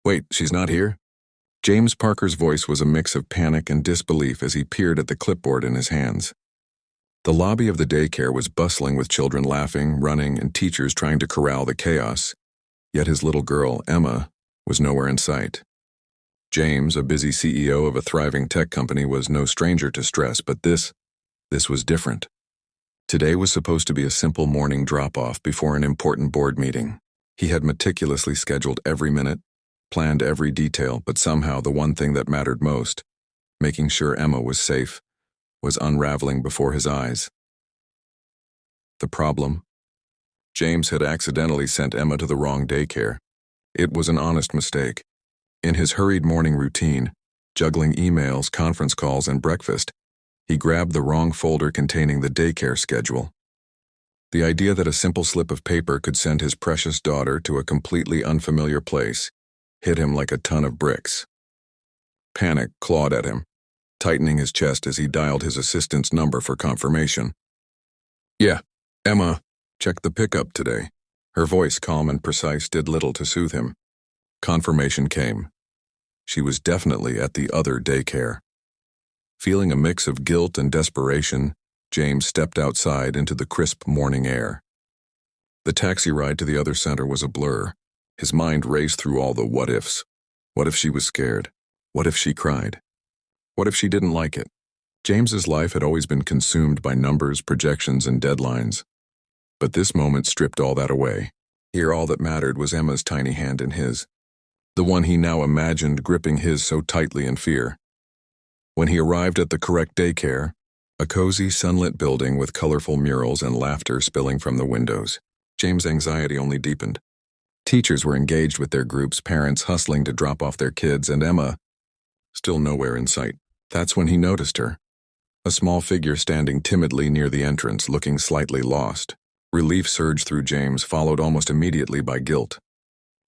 Wait, she's not here? James Parker's voice was a mix of panic and disbelief as he peered at the clipboard in his hands. The lobby of the daycare was bustling with children laughing, running, and teachers trying to corral the chaos. Yet his little girl, Emma, was nowhere in sight. James, a busy CEO of a thriving tech company, was no stranger to stress, but this was different. Today was supposed to be a simple morning drop-off before an important board meeting. He had meticulously scheduled every minute, planned every detail, but somehow the one thing that mattered most, making sure Emma was safe, was unraveling before his eyes. The problem? James had accidentally sent Emma to the wrong daycare. It was an honest mistake. In his hurried morning routine, juggling emails, conference calls, and breakfast, he grabbed the wrong folder containing the daycare schedule. The idea that a simple slip of paper could send his precious daughter to a completely unfamiliar place hit him like a ton of bricks. Panic clawed at him, tightening his chest as he dialed his assistant's number for confirmation. "Yeah, Emma, checked the pickup today." Her voice, calm and precise, did little to soothe him. Confirmation came. She was definitely at the other daycare. Feeling a mix of guilt and desperation, James stepped outside into the crisp morning air. The taxi ride to the other center was a blur. His mind raced through all the what-ifs. What if she was scared? What if she cried? What if she didn't like it? James's life had always been consumed by numbers, projections, and deadlines. But this moment stripped all that away. Here all that mattered was Emma's tiny hand in his, the one he now imagined gripping his so tightly in fear. When he arrived at the correct daycare, a cozy, sunlit building with colorful murals and laughter spilling from the windows, James' anxiety only deepened. Teachers were engaged with their groups, parents hustling to drop off their kids, and Emma, still nowhere in sight. That's when he noticed her. A small figure standing timidly near the entrance, looking slightly lost. Relief surged through James, followed almost immediately by guilt.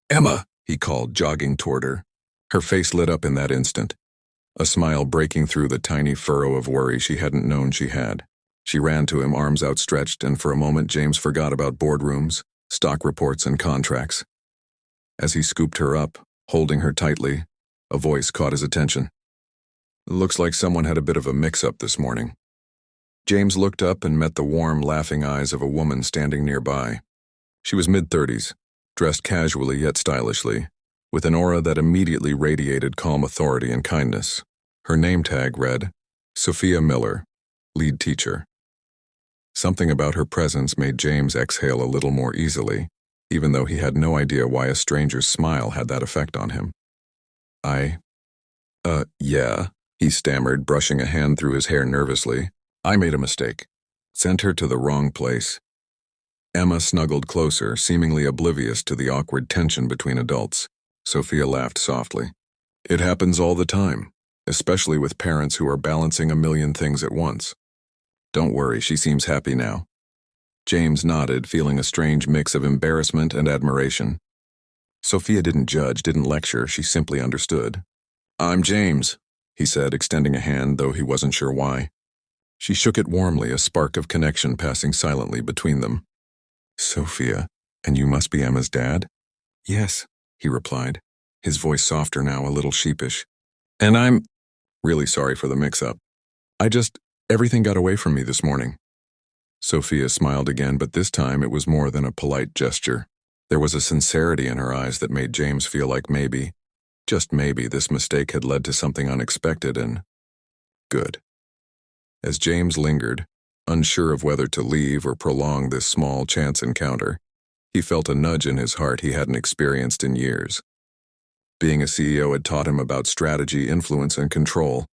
"Emma!" he called, jogging toward her. Her face lit up in that instant, a smile breaking through the tiny furrow of worry she hadn't known she had. She ran to him, arms outstretched, and for a moment James forgot about boardrooms, stock reports, and contracts. As he scooped her up, holding her tightly, a voice caught his attention. "Looks like someone had a bit of a mix-up this morning." James looked up and met the warm, laughing eyes of a woman standing nearby. She was mid-30s, dressed casually yet stylishly, with an aura that immediately radiated calm authority and kindness. Her name tag read, Sophia Miller, lead teacher. Something about her presence made James exhale a little more easily, even though he had no idea why a stranger's smile had that effect on him. Yeah, he stammered, brushing a hand through his hair nervously. "I made a mistake. Sent her to the wrong place." Emma snuggled closer, seemingly oblivious to the awkward tension between adults. Sophia laughed softly. "It happens all the time, especially with parents who are balancing a million things at once. Don't worry, she seems happy now." James nodded, feeling a strange mix of embarrassment and admiration. Sophia didn't judge, didn't lecture, she simply understood. "I'm James," he said, extending a hand, though he wasn't sure why. She shook it warmly, a spark of connection passing silently between them. "Sophia, and you must be Emma's dad?" "Yes," he replied, his voice softer now, a little sheepish. "And I'm really sorry for the mix-up. Everything got away from me this morning." Sophia smiled again, but this time it was more than a polite gesture. There was a sincerity in her eyes that made James feel like maybe, just maybe, this mistake had led to something unexpected and good. As James lingered, unsure of whether to leave or prolong this small chance encounter, he felt a nudge in his heart he hadn't experienced in years. Being a CEO had taught him about strategy, influence, and control,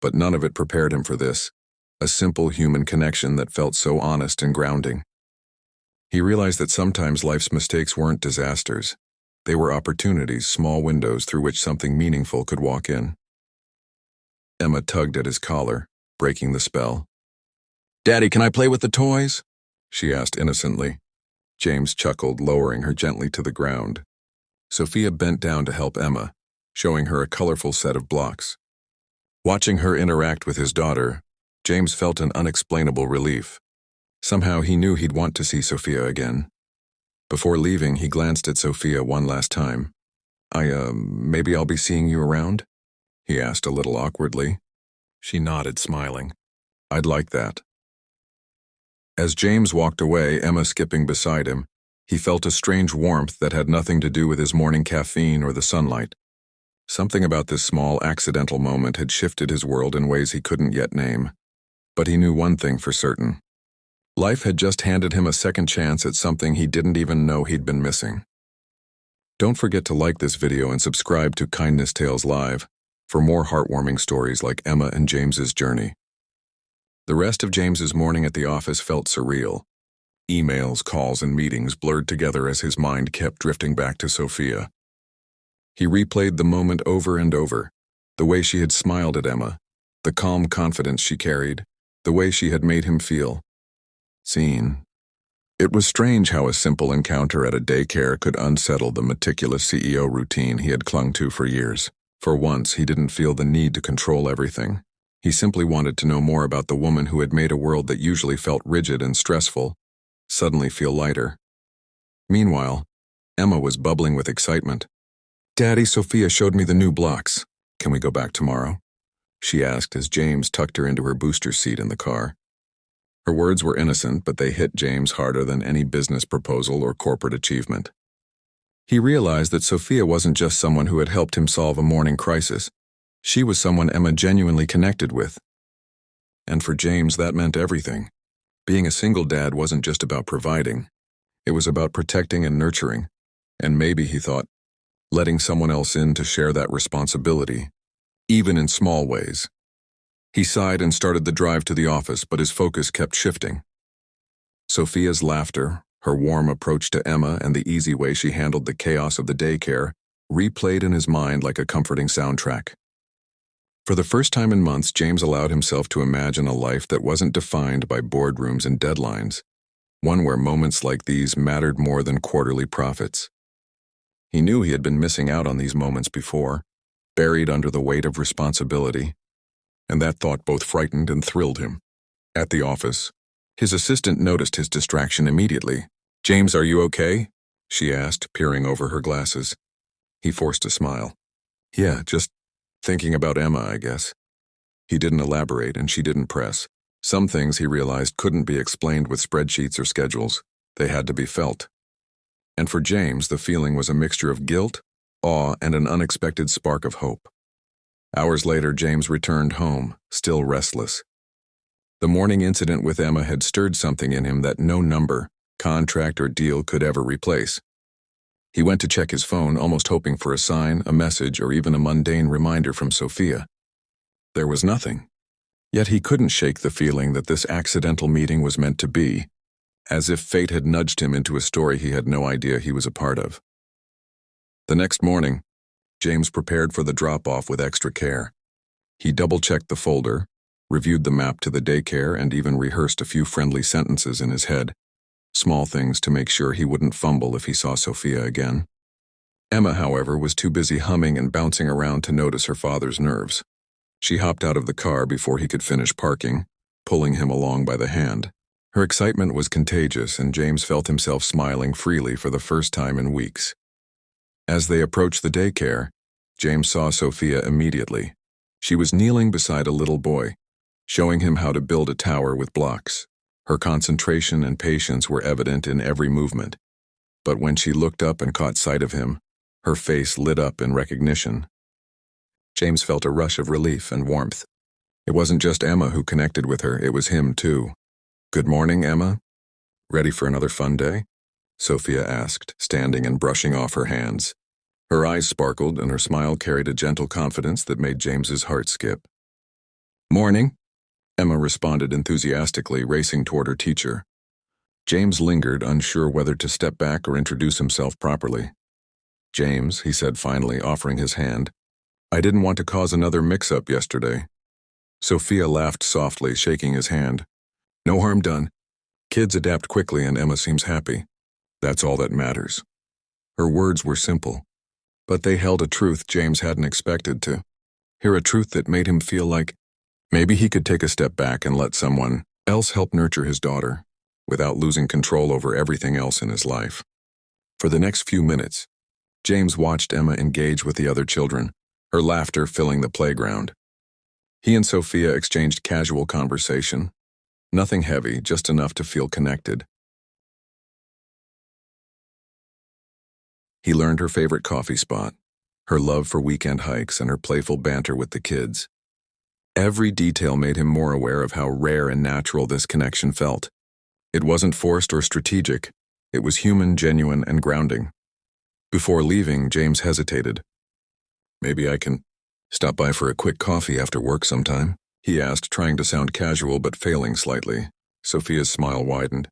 but none of it prepared him for this, a simple human connection that felt so honest and grounding. He realized that sometimes life's mistakes weren't disasters. They were opportunities, small windows through which something meaningful could walk in. Emma tugged at his collar, breaking the spell. "Daddy, can I play with the toys?" she asked innocently. James chuckled, lowering her gently to the ground. Sophia bent down to help Emma, showing her a colorful set of blocks. Watching her interact with his daughter, James felt an unexplainable relief. Somehow he knew he'd want to see Sophia again. Before leaving, he glanced at Sophia one last time. Maybe I'll be seeing you around?" he asked a little awkwardly. She nodded, smiling. "I'd like that." As James walked away, Emma skipping beside him, he felt a strange warmth that had nothing to do with his morning caffeine or the sunlight. Something about this small, accidental moment had shifted his world in ways he couldn't yet name. But he knew one thing for certain. Life had just handed him a second chance at something he didn't even know he'd been missing. Don't forget to like this video and subscribe to Kindness Tales Live for more heartwarming stories like Emma and James's journey. The rest of James's morning at the office felt surreal. Emails, calls, and meetings blurred together as his mind kept drifting back to Sophia. He replayed the moment over and over, the way she had smiled at Emma, the calm confidence she carried, the way she had made him feel seen. It was strange how a simple encounter at a daycare could unsettle the meticulous CEO routine he had clung to for years. For once, he didn't feel the need to control everything. He simply wanted to know more about the woman who had made a world that usually felt rigid and stressful suddenly feel lighter. Meanwhile, Emma was bubbling with excitement. "Daddy, Sophia showed me the new blocks. Can we go back tomorrow?" she asked as James tucked her into her booster seat in the car. Her words were innocent, but they hit James harder than any business proposal or corporate achievement. He realized that Sophia wasn't just someone who had helped him solve a morning crisis. She was someone Emma genuinely connected with. And for James, that meant everything. Being a single dad wasn't just about providing. It was about protecting and nurturing. And maybe, he thought, letting someone else in to share that responsibility, even in small ways. He sighed and started the drive to the office, but his focus kept shifting. Sophia's laughter, her warm approach to Emma, and the easy way she handled the chaos of the daycare replayed in his mind like a comforting soundtrack. For the first time in months, James allowed himself to imagine a life that wasn't defined by boardrooms and deadlines, one where moments like these mattered more than quarterly profits. He knew he had been missing out on these moments before, buried under the weight of responsibility, and that thought both frightened and thrilled him. At the office, his assistant noticed his distraction immediately. "James, are you okay?" she asked, peering over her glasses. He forced a smile. "Yeah, just thinking about Emma, I guess." He didn't elaborate, and she didn't press. Some things, he realized, couldn't be explained with spreadsheets or schedules. They had to be felt. And for James, the feeling was a mixture of guilt, awe, and an unexpected spark of hope. Hours later, James returned home, still restless. The morning incident with Emma had stirred something in him that no number, contract, or deal could ever replace. He went to check his phone, almost hoping for a sign, a message, or even a mundane reminder from Sophia. There was nothing. Yet he couldn't shake the feeling that this accidental meeting was meant to be, as if fate had nudged him into a story he had no idea he was a part of. The next morning, James prepared for the drop-off with extra care. He double-checked the folder, reviewed the map to the daycare, and even rehearsed a few friendly sentences in his head, small things to make sure he wouldn't fumble if he saw Sophia again. Emma, however, was too busy humming and bouncing around to notice her father's nerves. She hopped out of the car before he could finish parking, pulling him along by the hand. Her excitement was contagious, and James felt himself smiling freely for the first time in weeks. As they approached the daycare, James saw Sophia immediately. She was kneeling beside a little boy, showing him how to build a tower with blocks. Her concentration and patience were evident in every movement. But when she looked up and caught sight of him, her face lit up in recognition. James felt a rush of relief and warmth. It wasn't just Emma who connected with her, it was him too. "Good morning, Emma. Ready for another fun day?" Sophia asked, standing and brushing off her hands. Her eyes sparkled, and her smile carried a gentle confidence that made James's heart skip. "Morning," Emma responded enthusiastically, racing toward her teacher. James lingered, unsure whether to step back or introduce himself properly. "James," he said finally, offering his hand. "I didn't want to cause another mix-up yesterday." Sophia laughed softly, shaking his hand. "No harm done. Kids adapt quickly, and Emma seems happy. That's all that matters." Her words were simple, but they held a truth James hadn't expected to hear, a truth that made him feel like maybe he could take a step back and let someone else help nurture his daughter, without losing control over everything else in his life. For the next few minutes, James watched Emma engage with the other children, her laughter filling the playground. He and Sophia exchanged casual conversation. Nothing heavy, just enough to feel connected. He learned her favorite coffee spot, her love for weekend hikes, and her playful banter with the kids. Every detail made him more aware of how rare and natural this connection felt. It wasn't forced or strategic. It was human, genuine, and grounding. Before leaving, James hesitated. "Maybe I can stop by for a quick coffee after work sometime?" he asked, trying to sound casual but failing slightly. Sophia's smile widened.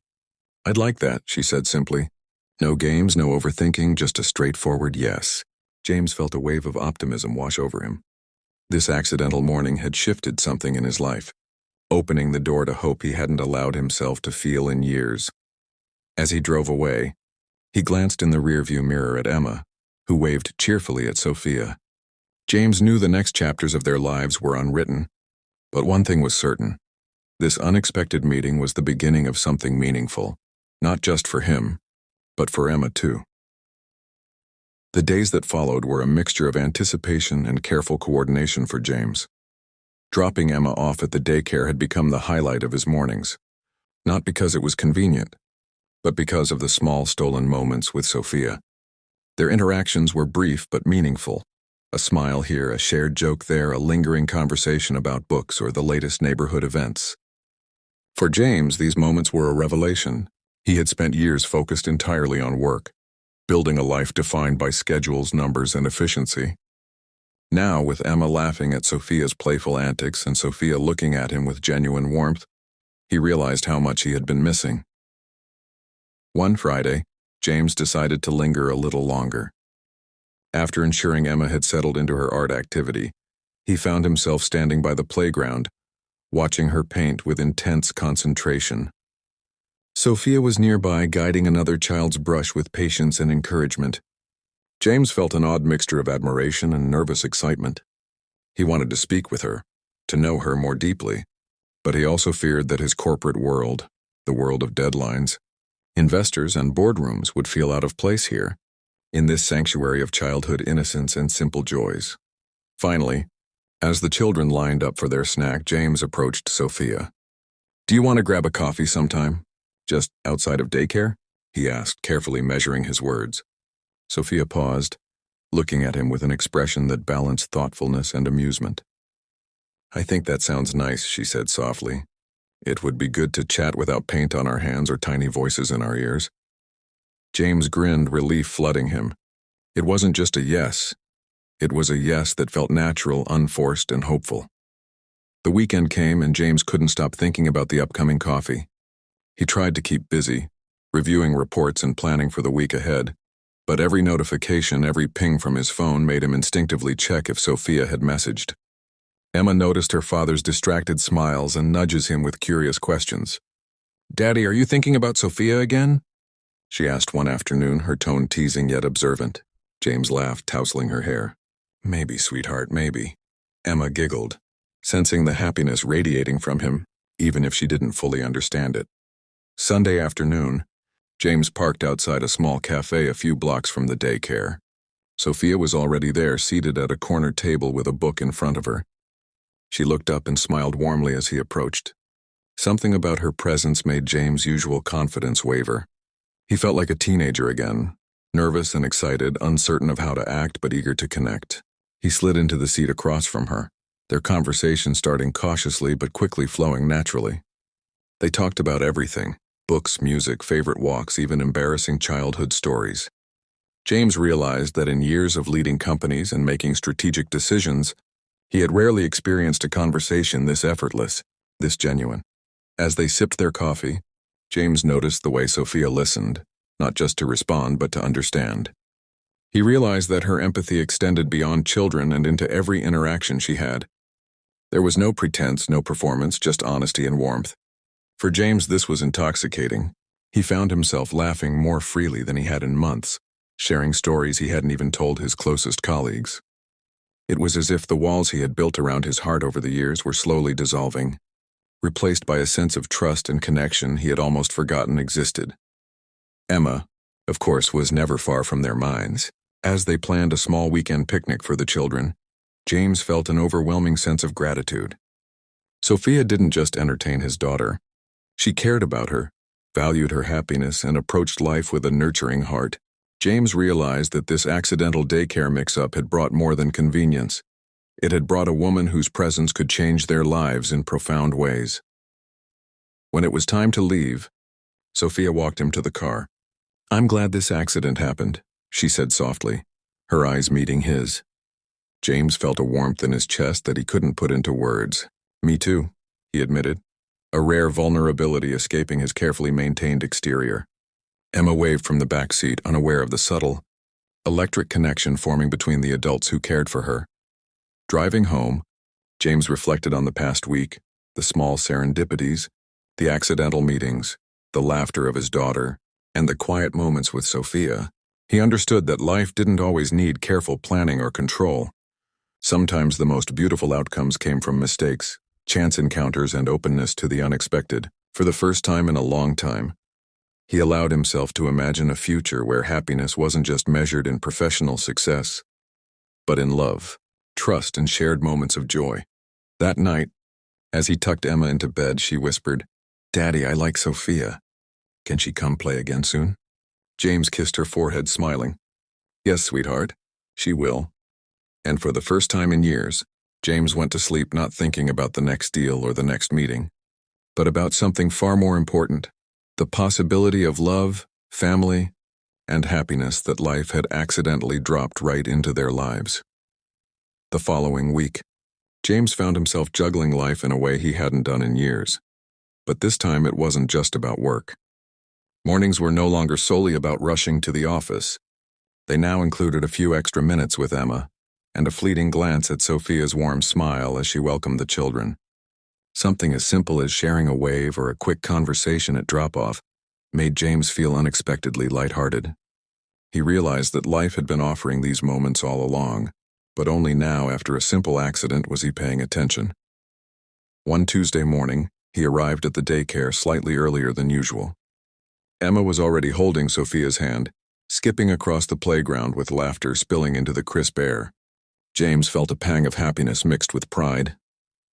"I'd like that," she said simply. No games, no overthinking, just a straightforward yes. James felt a wave of optimism wash over him. This accidental morning had shifted something in his life, opening the door to hope he hadn't allowed himself to feel in years. As he drove away, he glanced in the rearview mirror at Emma, who waved cheerfully at Sophia. James knew the next chapters of their lives were unwritten, but one thing was certain. This unexpected meeting was the beginning of something meaningful, not just for him, but for Emma too. The days that followed were a mixture of anticipation and careful coordination for James. Dropping Emma off at the daycare had become the highlight of his mornings, not because it was convenient, but because of the small stolen moments with Sophia. Their interactions were brief but meaningful. A smile here, a shared joke there, a lingering conversation about books or the latest neighborhood events. For James, these moments were a revelation. He had spent years focused entirely on work, building a life defined by schedules, numbers, and efficiency. Now, with Emma laughing at Sophia's playful antics and Sophia looking at him with genuine warmth, he realized how much he had been missing. One Friday, James decided to linger a little longer. After ensuring Emma had settled into her art activity, he found himself standing by the playground, watching her paint with intense concentration. Sophia was nearby, guiding another child's brush with patience and encouragement. James felt an odd mixture of admiration and nervous excitement. He wanted to speak with her, to know her more deeply, but he also feared that his corporate world, the world of deadlines, investors, and boardrooms would feel out of place here, in this sanctuary of childhood innocence and simple joys. Finally, as the children lined up for their snack, James approached Sophia. "Do you want to grab a coffee sometime? Just outside of daycare?" he asked, carefully measuring his words. Sophia paused, looking at him with an expression that balanced thoughtfulness and amusement. "I think that sounds nice," she said softly. "It would be good to chat without paint on our hands or tiny voices in our ears." James grinned, relief flooding him. It wasn't just a yes. It was a yes that felt natural, unforced, and hopeful. The weekend came and James couldn't stop thinking about the upcoming coffee. He tried to keep busy, reviewing reports and planning for the week ahead, but every notification, every ping from his phone made him instinctively check if Sophia had messaged. Emma noticed her father's distracted smiles and nudges him with curious questions. "Daddy, are you thinking about Sophia again?" she asked one afternoon, her tone teasing yet observant. James laughed, tousling her hair. "Maybe, sweetheart, maybe." Emma giggled, sensing the happiness radiating from him, even if she didn't fully understand it. Sunday afternoon, James parked outside a small cafe a few blocks from the daycare. Sophia was already there, seated at a corner table with a book in front of her. She looked up and smiled warmly as he approached. Something about her presence made James' usual confidence waver. He felt like a teenager again, nervous and excited, uncertain of how to act but eager to connect. He slid into the seat across from her, their conversation starting cautiously but quickly flowing naturally. They talked about everything: books, music, favorite walks, even embarrassing childhood stories. James realized that in years of leading companies and making strategic decisions, he had rarely experienced a conversation this effortless, this genuine. As they sipped their coffee, James noticed the way Sophia listened, not just to respond but to understand. He realized that her empathy extended beyond children and into every interaction she had. There was no pretense, no performance, just honesty and warmth. For James, this was intoxicating. He found himself laughing more freely than he had in months, sharing stories he hadn't even told his closest colleagues. It was as if the walls he had built around his heart over the years were slowly dissolving, replaced by a sense of trust and connection he had almost forgotten existed. Emma, of course, was never far from their minds. As they planned a small weekend picnic for the children, James felt an overwhelming sense of gratitude. Sophia didn't just entertain his daughter. She cared about her, valued her happiness, and approached life with a nurturing heart. James realized that this accidental daycare mix-up had brought more than convenience. It had brought a woman whose presence could change their lives in profound ways. When it was time to leave, Sophia walked him to the car. "I'm glad this accident happened," she said softly, her eyes meeting his. James felt a warmth in his chest that he couldn't put into words. "Me too," he admitted, a rare vulnerability escaping his carefully maintained exterior. Emma waved from the back seat, unaware of the subtle, electric connection forming between the adults who cared for her. Driving home, James reflected on the past week, the small serendipities, the accidental meetings, the laughter of his daughter, and the quiet moments with Sophia. He understood that life didn't always need careful planning or control. Sometimes the most beautiful outcomes came from mistakes, chance encounters, and openness to the unexpected. For the first time in a long time, he allowed himself to imagine a future where happiness wasn't just measured in professional success, but in love, trust, and shared moments of joy. That night, as he tucked Emma into bed, she whispered, "Daddy, I like Sophia. Can she come play again soon?" James kissed her forehead, smiling. "Yes, sweetheart, she will." And for the first time in years, James went to sleep not thinking about the next deal or the next meeting, but about something far more important, the possibility of love, family, and happiness that life had accidentally dropped right into their lives. The following week, James found himself juggling life in a way he hadn't done in years. But this time it wasn't just about work. Mornings were no longer solely about rushing to the office. They now included a few extra minutes with Emma, and a fleeting glance at Sophia's warm smile as she welcomed the children. Something as simple as sharing a wave or a quick conversation at drop-off made James feel unexpectedly lighthearted. He realized that life had been offering these moments all along, but only now, after a simple accident, was he paying attention. One Tuesday morning, he arrived at the daycare slightly earlier than usual. Emma was already holding Sophia's hand, skipping across the playground with laughter spilling into the crisp air. James felt a pang of happiness mixed with pride,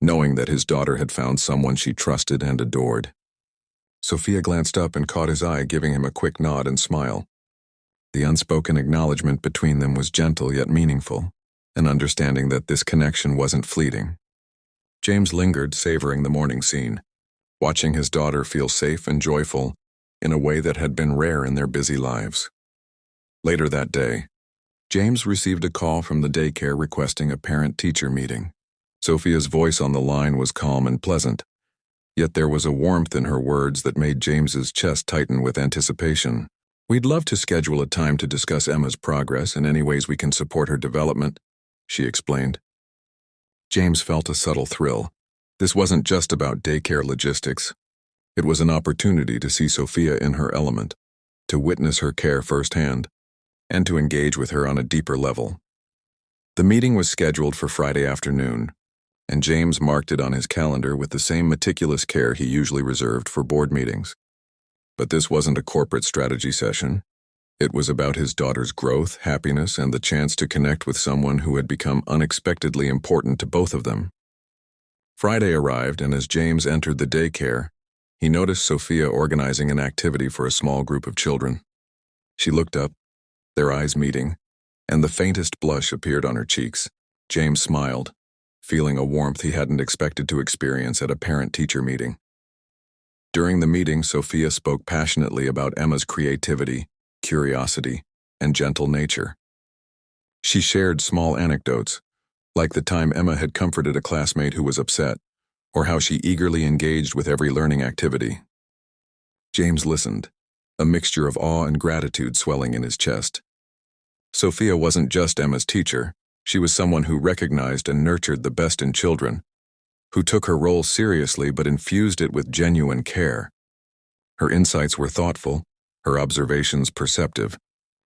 knowing that his daughter had found someone she trusted and adored. Sophia glanced up and caught his eye, giving him a quick nod and smile. The unspoken acknowledgement between them was gentle yet meaningful, an understanding that this connection wasn't fleeting. James lingered, savoring the morning scene, watching his daughter feel safe and joyful in a way that had been rare in their busy lives. Later that day, James received a call from the daycare requesting a parent-teacher meeting. Sophia's voice on the line was calm and pleasant, yet there was a warmth in her words that made James's chest tighten with anticipation. "We'd love to schedule a time to discuss Emma's progress and any ways we can support her development," she explained. James felt a subtle thrill. This wasn't just about daycare logistics. It was an opportunity to see Sophia in her element, to witness her care firsthand, and to engage with her on a deeper level. The meeting was scheduled for Friday afternoon, and James marked it on his calendar with the same meticulous care he usually reserved for board meetings. But this wasn't a corporate strategy session. It was about his daughter's growth, happiness, and the chance to connect with someone who had become unexpectedly important to both of them. Friday arrived, and as James entered the daycare, he noticed Sophia organizing an activity for a small group of children. She looked up, their eyes meeting, and the faintest blush appeared on her cheeks. James smiled, feeling a warmth he hadn't expected to experience at a parent-teacher meeting. During the meeting, Sophia spoke passionately about Emma's creativity, curiosity, and gentle nature. She shared small anecdotes, like the time Emma had comforted a classmate who was upset, or how she eagerly engaged with every learning activity. James listened, a mixture of awe and gratitude swelling in his chest. Sophia wasn't just Emma's teacher. She was someone who recognized and nurtured the best in children, who took her role seriously but infused it with genuine care. Her insights were thoughtful, her observations perceptive,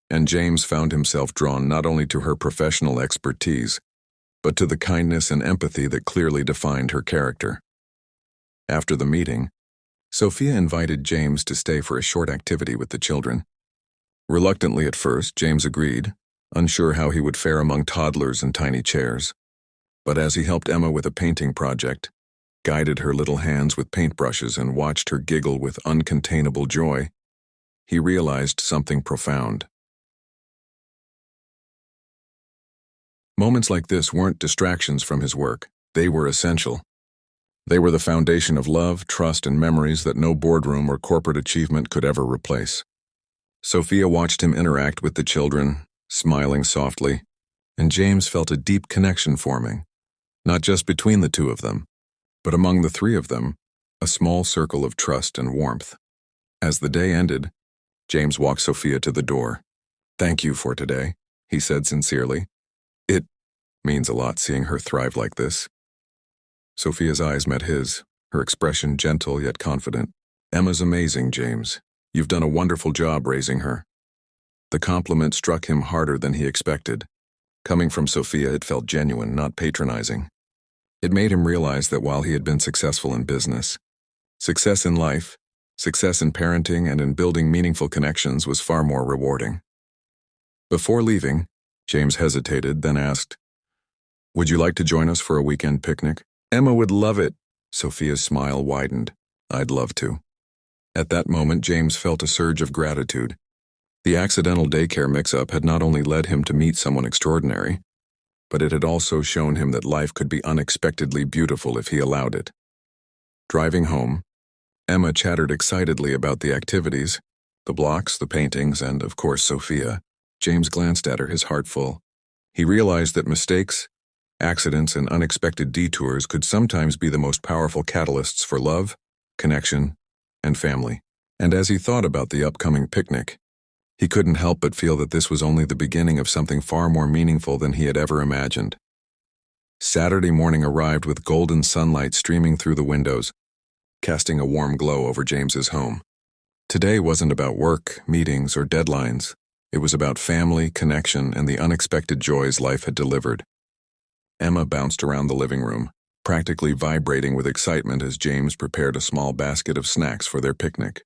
and James found himself drawn not only to her professional expertise, but to the kindness and empathy that clearly defined her character. After the meeting, Sophia invited James to stay for a short activity with the children. Reluctantly at first, James agreed, unsure how he would fare among toddlers and tiny chairs. But as he helped Emma with a painting project, guided her little hands with paintbrushes and watched her giggle with uncontainable joy, he realized something profound. Moments like this weren't distractions from his work. They were essential. They were the foundation of love, trust, and memories that no boardroom or corporate achievement could ever replace. Sophia watched him interact with the children, smiling softly, and James felt a deep connection forming, not just between the two of them, but among the three of them, a small circle of trust and warmth. As the day ended, James walked Sophia to the door. "Thank you for today," he said sincerely. "It means a lot seeing her thrive like this." Sophia's eyes met his, her expression gentle yet confident. "Emma's amazing, James. You've done a wonderful job raising her." The compliment struck him harder than he expected. Coming from Sophia, it felt genuine, not patronizing. It made him realize that while he had been successful in business, success in life, success in parenting, and in building meaningful connections was far more rewarding. Before leaving, James hesitated, then asked, "Would you like to join us for a weekend picnic?" "Emma would love it." Sophia's smile widened. "I'd love to." At that moment, James felt a surge of gratitude. The accidental daycare mix-up had not only led him to meet someone extraordinary, but it had also shown him that life could be unexpectedly beautiful if he allowed it. Driving home, Emma chattered excitedly about the activities, the blocks, the paintings, and, of course, Sophia. James glanced at her, his heart full. He realized that mistakes, accidents, and unexpected detours could sometimes be the most powerful catalysts for love, connection, and family. And as he thought about the upcoming picnic, he couldn't help but feel that this was only the beginning of something far more meaningful than he had ever imagined. Saturday morning arrived with golden sunlight streaming through the windows, casting a warm glow over James's home. Today wasn't about work, meetings, or deadlines. It was about family, connection, and the unexpected joys life had delivered. Emma bounced around the living room, practically vibrating with excitement as James prepared a small basket of snacks for their picnic.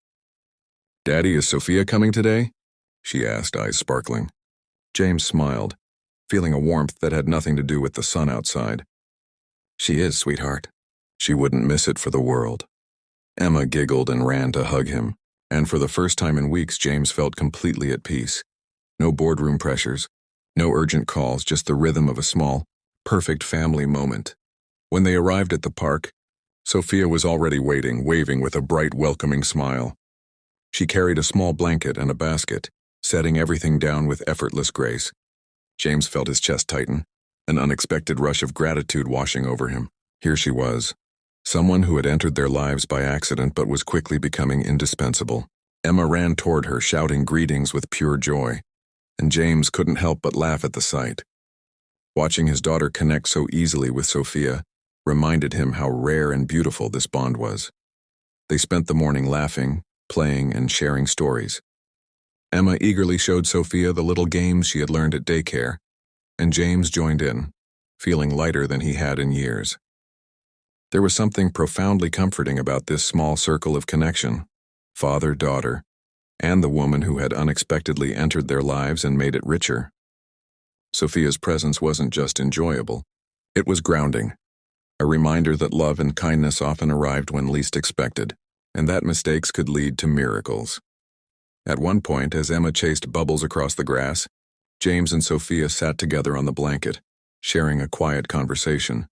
"Daddy, is Sophia coming today?" she asked, eyes sparkling. James smiled, feeling a warmth that had nothing to do with the sun outside. "She is, sweetheart. She wouldn't miss it for the world." Emma giggled and ran to hug him, and for the first time in weeks, James felt completely at peace. No boardroom pressures, no urgent calls, just the rhythm of a small, perfect family moment. When they arrived at the park, Sophia was already waiting, waving with a bright, welcoming smile. She carried a small blanket and a basket, setting everything down with effortless grace. James felt his chest tighten, an unexpected rush of gratitude washing over him. Here she was, someone who had entered their lives by accident but was quickly becoming indispensable. Emma ran toward her, shouting greetings with pure joy, and James couldn't help but laugh at the sight. Watching his daughter connect so easily with Sophia reminded him how rare and beautiful this bond was. They spent the morning laughing, playing, and sharing stories. Emma eagerly showed Sophia the little games she had learned at daycare, and James joined in, feeling lighter than he had in years. There was something profoundly comforting about this small circle of connection, father, daughter, and the woman who had unexpectedly entered their lives and made it richer. Sophia's presence wasn't just enjoyable, it was grounding, a reminder that love and kindness often arrived when least expected, and that mistakes could lead to miracles. At one point, as Emma chased bubbles across the grass, James and Sophia sat together on the blanket, sharing a quiet conversation.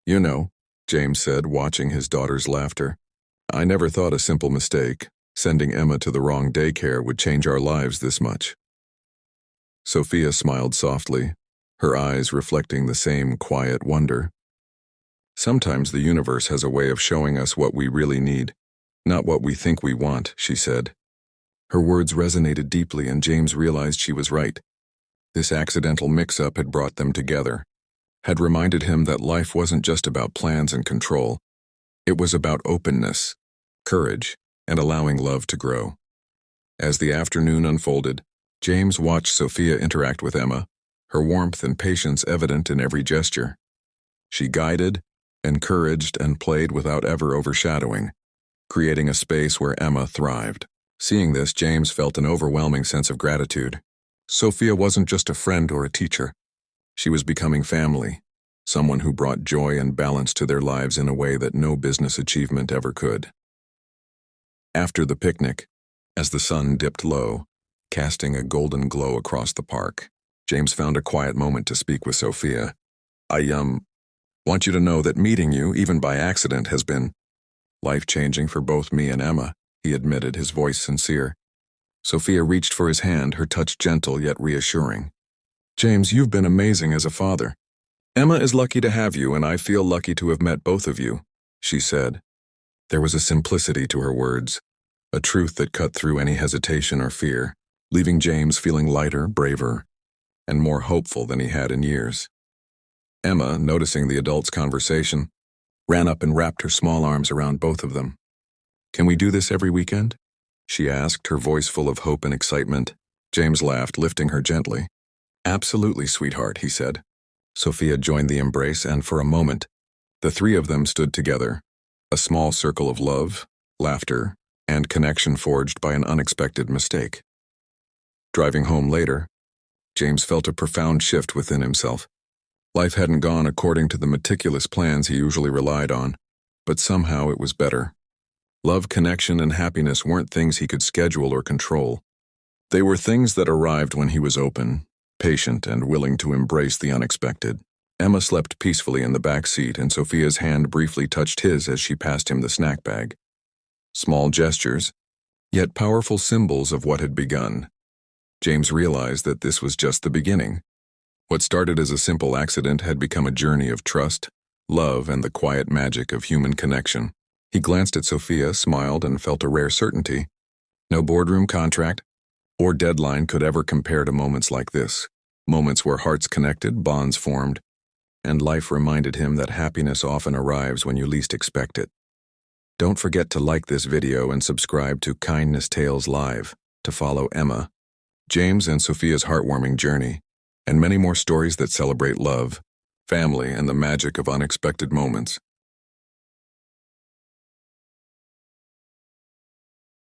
"You know," James said, watching his daughter's laughter, "I never thought a simple mistake, sending Emma to the wrong daycare, would change our lives this much." Sophia smiled softly, her eyes reflecting the same quiet wonder. "Sometimes the universe has a way of showing us what we really need, not what we think we want," she said. Her words resonated deeply, and James realized she was right. This accidental mix-up had brought them together, had reminded him that life wasn't just about plans and control. It was about openness, courage, and allowing love to grow. As the afternoon unfolded, James watched Sophia interact with Emma, her warmth and patience evident in every gesture. She guided, encouraged, and played without ever overshadowing, creating a space where Emma thrived. Seeing this, James felt an overwhelming sense of gratitude. Sophia wasn't just a friend or a teacher. She was becoming family, someone who brought joy and balance to their lives in a way that no business achievement ever could. After the picnic, as the sun dipped low, casting a golden glow across the park, James found a quiet moment to speak with Sophia. I want you to know that meeting you, even by accident, has been life-changing for both me and Emma, he admitted, his voice sincere. Sophia reached for his hand, her touch gentle yet reassuring. James, you've been amazing as a father. Emma is lucky to have you, and I feel lucky to have met both of you, she said. There was a simplicity to her words, a truth that cut through any hesitation or fear, leaving James feeling lighter, braver, and more hopeful than he had in years. Emma, noticing the adults' conversation, ran up and wrapped her small arms around both of them. Can we do this every weekend? She asked, her voice full of hope and excitement. James laughed, lifting her gently. Absolutely, sweetheart, he said. Sophia joined the embrace, and for a moment, the three of them stood together, a small circle of love, laughter, and connection forged by an unexpected mistake. Driving home later, James felt a profound shift within himself. Life hadn't gone according to the meticulous plans he usually relied on, but somehow it was better. Love, connection, and happiness weren't things he could schedule or control. They were things that arrived when he was open, patient, and willing to embrace the unexpected. Emma slept peacefully in the back seat, and Sophia's hand briefly touched his as she passed him the snack bag. Small gestures, yet powerful symbols of what had begun. James realized that this was just the beginning. What started as a simple accident had become a journey of trust, love, and the quiet magic of human connection. He glanced at Sophia, smiled, and felt a rare certainty. No boardroom contract or deadline could ever compare to moments like this, moments where hearts connected, bonds formed, and life reminded him that happiness often arrives when you least expect it. Don't forget to like this video and subscribe to Kindness Tales Live to follow Emma, James, and Sophia's heartwarming journey, and many more stories that celebrate love, family, and the magic of unexpected moments.